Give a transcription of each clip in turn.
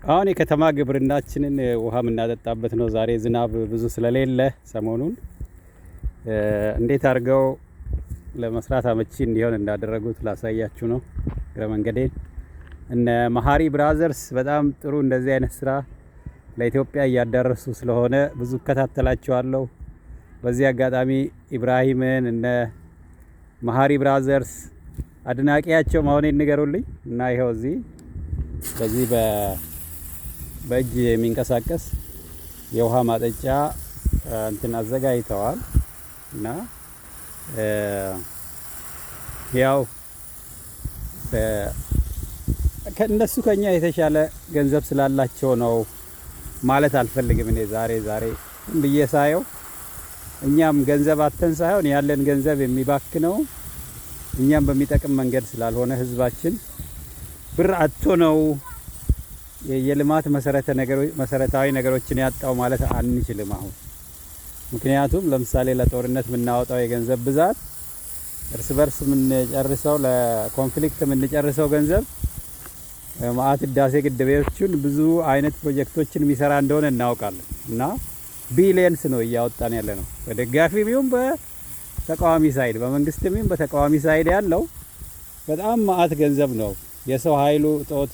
አሁን የከተማ ግብርናችንን ውሃ የምናጠጣበት ነው። ዛሬ ዝናብ ብዙ ስለሌለ ሰሞኑን እንዴት አድርገው ለመስራት አመቺ እንዲሆን እንዳደረጉት ላሳያችሁ ነው እግረ መንገዴን። እነ መሀሪ ብራዘርስ በጣም ጥሩ እንደዚህ አይነት ስራ ለኢትዮጵያ እያዳረሱ ስለሆነ ብዙ እከታተላቸዋለሁ። በዚህ አጋጣሚ ኢብራሂምን እነ መሀሪ ብራዘርስ አድናቂያቸው መሆኔን ንገሩልኝ እና ይኸው እዚህ በዚህ በእጅ የሚንቀሳቀስ የውሃ ማጠጫ እንትን አዘጋጅተዋል እና ያው ከነሱ ከኛ የተሻለ ገንዘብ ስላላቸው ነው ማለት አልፈልግም። እኔ ዛሬ ብዬ ሳየው እኛም ገንዘብ አተን ሳይሆን ያለን ገንዘብ የሚባክነው እኛም በሚጠቅም መንገድ ስላልሆነ ህዝባችን ብር አጥቶ ነው የልማት መሰረታዊ ነገሮችን ያጣው ማለት አንችልም አሁን። ምክንያቱም ለምሳሌ ለጦርነት የምናወጣው የገንዘብ ብዛት እርስ በርስ የምንጨርሰው ለኮንፍሊክት የምንጨርሰው ገንዘብ ማአት ህዳሴ ግድቦችን ብዙ አይነት ፕሮጀክቶችን የሚሰራ እንደሆነ እናውቃለን እና ቢሊየንስ ነው እያወጣን ያለ ነው። በደጋፊ ቢሆን በተቃዋሚ ሳይድ በመንግስትም ቢሆን በተቃዋሚ ሳይድ ያለው በጣም ማአት ገንዘብ ነው። የሰው ኃይሉ ጦት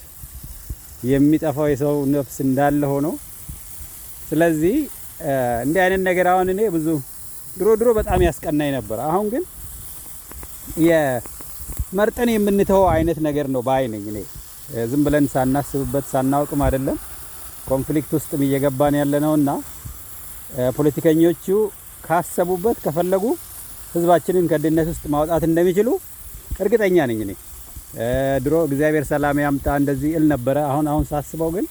የሚጠፋው የሰው ነፍስ እንዳለ ሆኖ ስለዚህ እንዲህ አይነት ነገር አሁን እኔ ብዙ ድሮ በጣም ያስቀናኝ ነበር። አሁን ግን የመርጠን የምንተው አይነት ነገር ነው ባይ ነኝ እኔ። ዝም ብለን ሳናስብበት ሳናውቅም አይደለም ኮንፍሊክት ውስጥም እየገባን ያለ ነውና ፖለቲከኞቹ ካሰቡበት ከፈለጉ ህዝባችንን ከድህነት ውስጥ ማውጣት እንደሚችሉ እርግጠኛ ነኝ እኔ። ድሮ እግዚአብሔር ሰላም ያምጣ እንደዚህ እል ነበር። አሁን ሳስበው ግን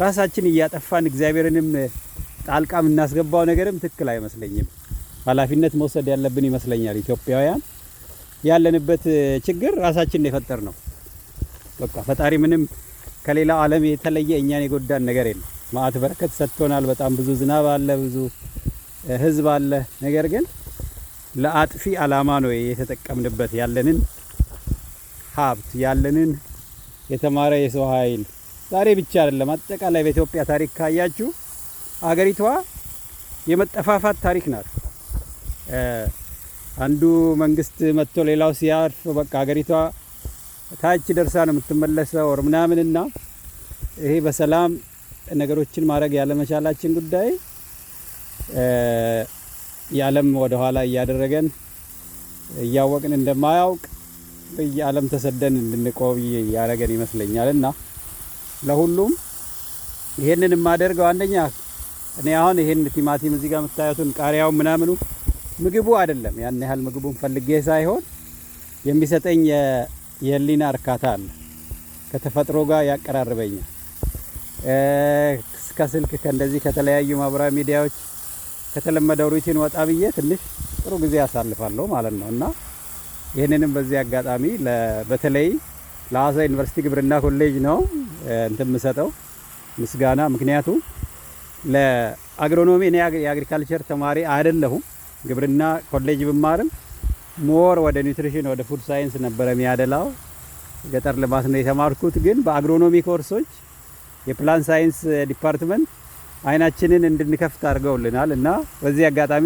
ራሳችን እያጠፋን እግዚአብሔርንም ጣልቃ እናስገባው ነገርም ትክክል አይመስለኝም። ኃላፊነት መውሰድ ያለብን ይመስለኛል። ኢትዮጵያውያን ያለንበት ችግር ራሳችን የፈጠር ነው። በቃ ፈጣሪ ምንም ከሌላው ዓለም የተለየ እኛን የጎዳን ነገር የለም። ማአት በረከት ሰጥቶናል። በጣም ብዙ ዝናብ አለ፣ ብዙ ህዝብ አለ። ነገር ግን ለአጥፊ አላማ ነው የተጠቀምንበት። ያለንን ሀብት ያለንን የተማረ የሰው ኃይል ዛሬ ብቻ አይደለም አጠቃላይ በኢትዮጵያ ታሪክ ካያችሁ አገሪቷ የመጠፋፋት ታሪክ ናት። አንዱ መንግስት መጥቶ ሌላው ሲያርፍ በቃ አገሪቷ ታች ደርሳ ነው የምትመለሰው ወር ምናምንና ይሄ በሰላም ነገሮችን ማድረግ ያለመቻላችን ጉዳይ የዓለም ወደ ኋላ እያደረገን እያወቅን እንደማያውቅ በየዓለም ተሰደን እንድንቆይ ያደረገን ይመስለኛልና ለሁሉም ይሄንን የማደርገው አንደኛ እኔ አሁን ይሄን ቲማቲም እዚህ ጋር የምታዩትን ቃሪያው ምናምኑ ምግቡ አይደለም ያን ያህል ምግቡን ፈልጌ ሳይሆን የሚሰጠኝ የህሊና እርካታ አለ። ከተፈጥሮ ጋር ያቀራርበኛል። ከስልክ ከእንደዚህ ከተለያዩ ማህበራዊ ሚዲያዎች ከተለመደው ሩቲን ወጣ ብዬ ትንሽ ጥሩ ጊዜ አሳልፋለሁ ማለት ነው እና ይሄንንም በዚህ አጋጣሚ በተለይ ለሐዋሳ ዩኒቨርሲቲ ግብርና ኮሌጅ ነው እንትን የምሰጠው ምስጋና። ምክንያቱም ለአግሮኖሚ እኔ የአግሪካልቸር ተማሪ አይደለሁም። ግብርና ኮሌጅ ብማርም ሞር ወደ ኒውትሪሽን ወደ ፉድ ሳይንስ ነበር የሚያደላው። ገጠር ልማት ነው የተማርኩት። ግን በአግሮኖሚ ኮርሶች የፕላን ሳይንስ ዲፓርትመንት አይናችንን እንድንከፍት አድርገውልናል እና በዚህ አጋጣሚ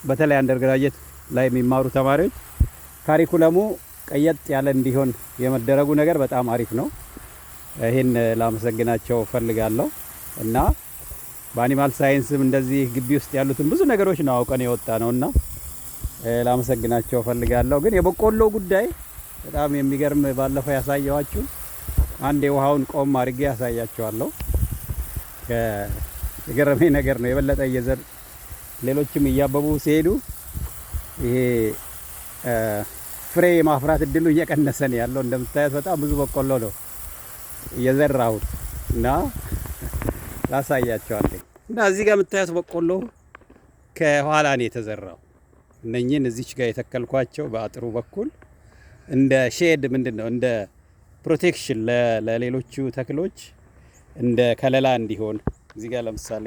በተለይ አንደርግራጀት ላይ የሚማሩ ተማሪዎች ካሪኩለሙ ቀየጥ ያለ እንዲሆን የመደረጉ ነገር በጣም አሪፍ ነው። ይሄን ላመሰግናቸው ፈልጋለሁ እና በአኒማል ሳይንስም እንደዚህ ግቢ ውስጥ ያሉትን ብዙ ነገሮች ነው አውቀን የወጣ ነውና ላመሰግናቸው ፈልጋለሁ። ግን የበቆሎ ጉዳይ በጣም የሚገርም ባለፈው ያሳየዋችሁ አንድ የውሃውን ቆም አድርጌ ያሳያችኋለሁ። የገረመኝ ነገር ነው። የበለጠ እየዘር ሌሎችም እያበቡ ሲሄዱ ይሄ ፍሬ ማፍራት እድሉ እየቀነሰ ነው ያለው። እንደምታዩት በጣም ብዙ በቆሎ ነው እየዘራሁት እና ላሳያችኋለሁ። እና እዚህ ጋር የምታዩት በቆሎ ከኋላ ነው የተዘራው። እነኚህን እዚች ጋር የተከልኳቸው በአጥሩ በኩል እንደ ሼድ ምንድነው እንደ ፕሮቴክሽን ለሌሎቹ ተክሎች እንደ ከለላ እንዲሆን። እዚህ ጋር ለምሳሌ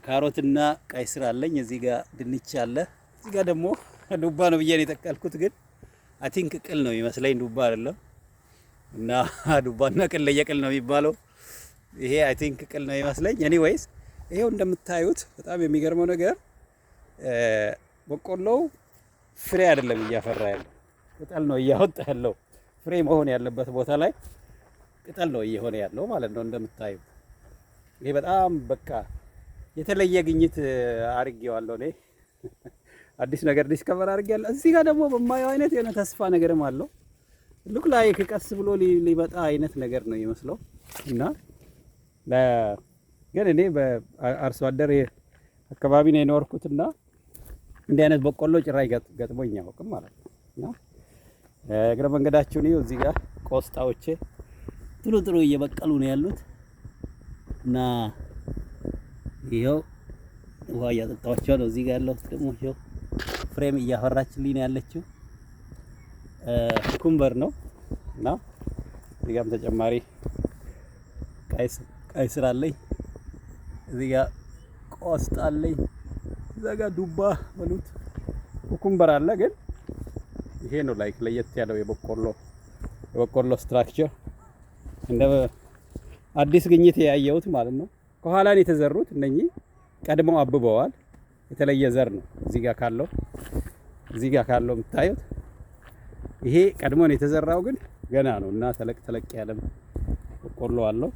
ካሮትና ቀይ ስር አለኝ። እዚህ ጋር ድንች አለ። እዚህ ጋር ደግሞ ዱባ ነው ብዬ ነው የተከልኩት፣ ግን አይ ቲንክ ቅል ነው ይመስለኝ ዱባ አይደለም። እና ዱባና ቅል ለየቅል ነው የሚባለው። ይሄ አይ ቲንክ ቅል ነው ይመስለኝ። ኤኒዌይስ ይሄው እንደምታዩት በጣም የሚገርመው ነገር በቆሎው ፍሬ አይደለም እያፈራ ያለው ቅጠል ነው እያወጣ ያለው። ፍሬ መሆን ያለበት ቦታ ላይ ቅጠል ነው እየሆነ ያለው ማለት ነው እንደምታዩት። ይሄ በጣም በቃ የተለየ ግኝት አድርጌዋለሁ እኔ። አዲስ ነገር ዲስከቨር አድርጌያለሁ። እዚህ ጋር ደግሞ በማየው አይነት የሆነ ተስፋ ነገርም አለው። ሉክ ላይ ከቀስ ብሎ ሊበጣ አይነት ነገር ነው ይመስለው እና ግን እኔ በአርሶ አደር አካባቢ ነው የኖርኩትና እንዲህ አይነት በቆሎ ጭራይ ገጥሞኝ አያውቅም ማለት ነው። እና እግረ መንገዳችሁን ይኸው እዚህ ጋር ቆስጣዎቼ ጥሩ እየበቀሉ ነው ያሉት እና ይኸው ውሃ እያጠጣኋቸው ነው። እዚህ ጋር ያለው ደግሞ ይኸው ፍሬም እያፈራችልኝ ነው ያለችው ኩኩምበር ነው እና እዚህ ጋርም ተጨማሪ ቀይ ስር አለኝ። እዚህ ጋር ቆስጣ አለኝ። እዛ ጋር ዱባ በሉት ኩኩምበር አለ። ግን ይሄ ነው ላይክ ለየት ያለው የበቆሎ ስትራክቸር እንደ አዲስ ግኝት ያየሁት ማለት ነው። ከኋላ ነው የተዘሩት እነኚህ ቀድመው አብበዋል። የተለየ ዘር ነው እዚህ ጋር ካለው የምታዩት ይሄ ቀድሞ ነው የተዘራው፣ ግን ገና ነው እና ተለቅ ያለ በቆሎ አለው።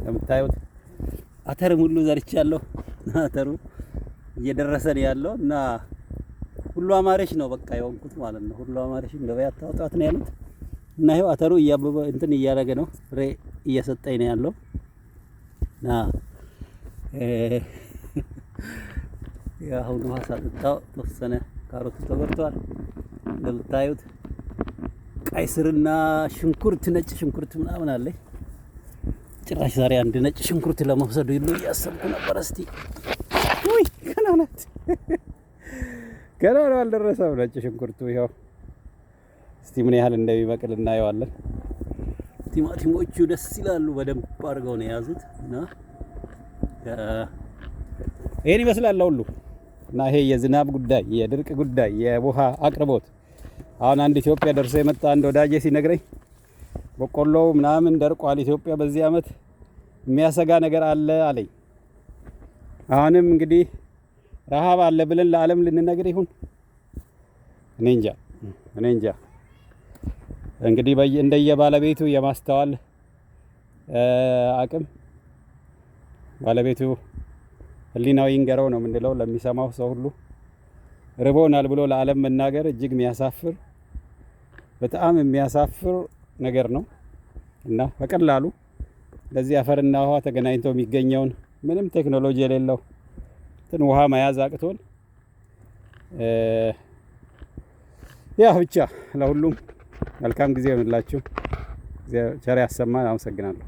የምታዩት አተርም ሁሉ ዘርቻለሁ። አተሩ እየደረሰ ነው ያለው እና ሁሉ አማረሽ ነው በቃ የሆንኩት ማለት ነው። ሁሉ አማረሽ ገበያ ታውጣት ነው ያሉት እና ይሄው አተሩ እያበበ እንትን እያደረገ ነው፣ ፍሬ እየሰጠኝ ነው ያለው እና አሁን ውሃ ሳጠጣው ተወሰነ ካሮቱ ተጎድቷል። እንደምታዩት ቀይ ስርና ሽንኩርት፣ ነጭ ሽንኩርት ምናምን አለ። ጭራሽ ዛሬ አንድ ነጭ ሽንኩርት ለመውሰድ ሁሉ እያሰብኩ ነበር። እስቲ ውይ ገና ነው አልደረሰም ነጭ ሽንኩርቱ። ይኸው እስቲ ምን ያህል እንደሚበቅል እናየዋለን። ቲማቲሞቹ ደስ ይላሉ፣ በደንብ አድርገው ነው የያዙት እና ይሄን ይመስላል ሁሉ እና ይሄ የዝናብ ጉዳይ፣ የድርቅ ጉዳይ፣ የውሃ አቅርቦት አሁን አንድ ኢትዮጵያ ደርሶ የመጣ አንድ ወዳጄ ሲነግረኝ በቆሎው ምናምን ደርቋል ኢትዮጵያ በዚህ አመት የሚያሰጋ ነገር አለ አለኝ። አሁንም እንግዲህ ረሃብ አለ ብለን ለዓለም ልንነግር ይሁን እኔ እንጃ። እንግዲህ እንደየባለቤቱ የማስተዋል አቅም ባለቤቱ ህሊናው ይንገረው ነው የምንለው ለሚሰማው ሰው ሁሉ። ርቦናል ብሎ ለዓለም መናገር እጅግ የሚያሳፍር በጣም የሚያሳፍር ነገር ነው እና በቀላሉ ለዚህ አፈርና ውሃ ተገናኝቶ የሚገኘውን ምንም ቴክኖሎጂ የሌለው እንትን ውሃ መያዝ አቅቶን ያ ብቻ ለሁሉም መልካም ጊዜ ይሁንላችሁ። ቸር ያሰማን። አመሰግናለሁ።